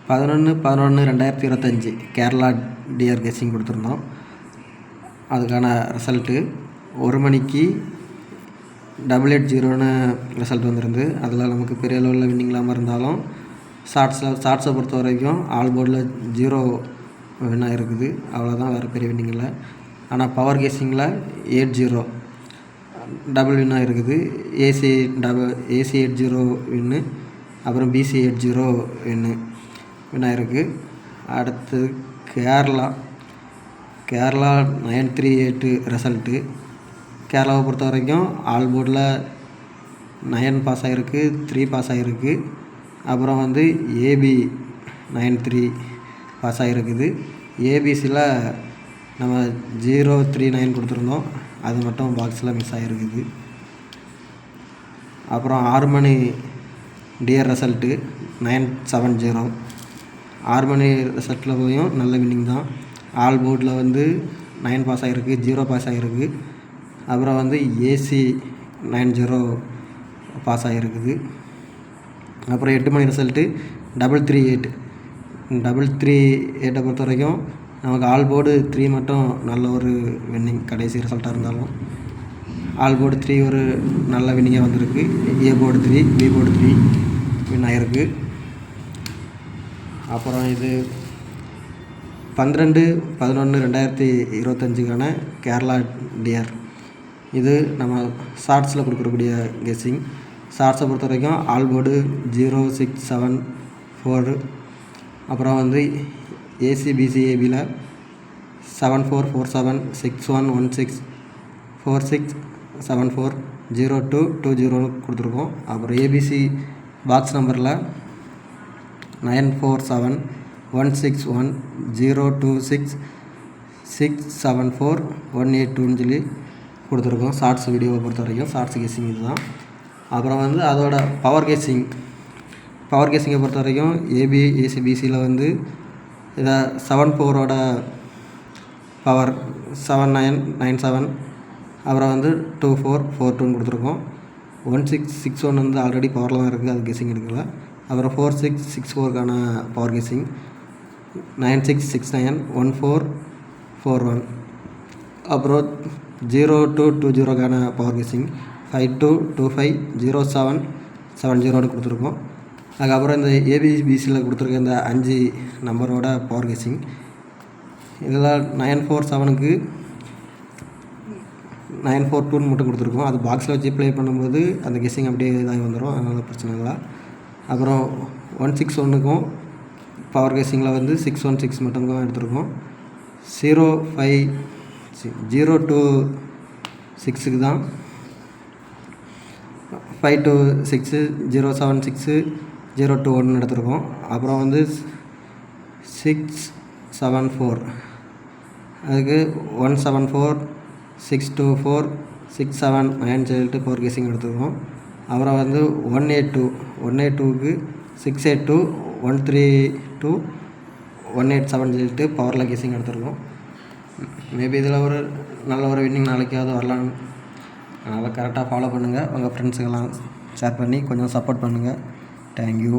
11/11/2025 Kerala dear guessing கொடுத்துருந்தோம். அதுக்கான result 1 மணிக்கு 880ன்னு ரிசல்ட் வந்துருந்து. அதில் நமக்கு பெரிய அளவில் வின்னிங் இல்லாமல் இருந்தாலும் ஷார்ட்ஸை பொறுத்த வரைக்கும் ஆல் போர்டில் 0 வின்னாக இருக்குது. அவ்வளோதான், வேறு பெரிய வின்னிங் இல்லை. ஆனால் பவர் கெஸ்ஸிங்கில் 80 டபுள் வின்னாக இருக்குது. ஏசி 80 வின்னு, அப்புறம் பிசி 80 வின்னாக இருக்குது. அடுத்து கேரளா 938 ரிசல்ட்டு. கேரளாவை பொறுத்த வரைக்கும் ஆல் போர்டில் 9 பாஸ் ஆகிருக்கு, 3 பாஸ் ஆகிருக்கு. அப்புறம் ஏபி 93 பாஸ் ஆகிருக்குது. ஏபிசியில் நம்ம 039 கொடுத்துருந்தோம், அது மட்டும் பாக்ஸில் மிஸ் ஆகிருக்குது. அப்புறம் 6 மணி டியர் ரிசல்ட்டு 970. 6 மணி ரிசல்ட்டில் போயும் நல்ல வின்னிங் தான். ஆல் போர்டில் 9 பாஸ் ஆகிருக்கு, 0 பாஸ் ஆகிருக்கு. அப்புறம் ஏசி 90 பாஸ் ஆகிருக்குது. அப்புறம் 8 மணி ரிசல்ட்டு 338 பொறுத்த வரைக்கும் நமக்கு ஆல் போர்டு 3 மட்டும் நல்ல ஒரு வின்னிங் கடைசி ரிசல்ட்டாக இருந்தாலும். ஆல் போர்டு 3 ஒரு நல்ல வின்னிங்காக வந்திருக்கு. A board 3, B board 3 win ஆகிருக்கு. அப்புறம் இது 12/11/2025க்கான கேரளா டியர். இது நம்ம ஷார்ட்ஸில் கொடுக்கக்கூடிய கெஸ்ஸிங். ஷார்ட்ஸை பொறுத்த வரைக்கும் ஆல் போர்டு 0674. அப்புறம் ஏசிபிசிஏபியில் 74476116 4674 0220 கொடுத்துருக்கோம். அப்புறம் ஏபிசி பாக்ஸ் நம்பரில் 947161 026 674 182 கொடுத்துருக்கோம். ஷார்ட்ஸ் வீடியோவை பொறுத்த வரைக்கும் ஷார்ட்ஸ் கெஸ்ஸிங் இது தான். அப்புறம் அதோட பவர் கெஸ்ஸிங்கை பொறுத்த வரைக்கும் ஏசிபிசியில் இதை 74ஓட பவர் 7997. அப்புறம் 2442 கொடுத்துருக்கோம். 1661 ஆல்ரெடி பவரில் தான் இருக்குது, அது கெஸ்ஸிங் எடுக்கல. அப்புறம் 4664க்கான பவர் கெஸ்ஸிங் 9669 1441. அப்புறம் 0220க்கான பவர் கெஸ்ஸிங் 52250770 கொடுத்துருக்கோம். அதுக்கப்புறம் இந்த ஏபிபிசியில் கொடுத்துருக்க இந்த 5 நம்பரோட பவர் கெஸ்ஸிங். இதில் 947க்கு 942 மட்டும் கொடுத்துருக்கோம். அது பாக்ஸில் வச்சு ப்ளே பண்ணும்போது அந்த கெஸ்ஸிங் அப்படியே இதாகி வந்துடும், அதனால் பிரச்சனை இல்லை. அப்புறம் 161க்கும் பவர் கெஸ்ஸிங்கில் 616 மட்டும் தான் எடுத்திருக்கோம். 026க்கு தான் 526 076 021 எடுத்திருக்கோம். அப்புறம் 674 அதுக்கு 174 624 679 சொல்லிட்டு பவர் கெஸ்ஸிங் எடுத்துருக்கோம். அப்புறம் 182க்கு 682 132 187 சொல்லிட்டு பவரில் கெஸ்ஸிங் எடுத்துருக்கோம். மேபி இதில் ஒரு நல்ல ஒரு வின்னிங் நாளைக்காவது வரலாம். அதை கரெக்டாக ஃபாலோ பண்ணுங்கள். உங்கள் ஃப்ரெண்ட்ஸுக்கெல்லாம் ஷேர் பண்ணி கொஞ்சம் சப்போர்ட் பண்ணுங்கள். தேங்க்யூ.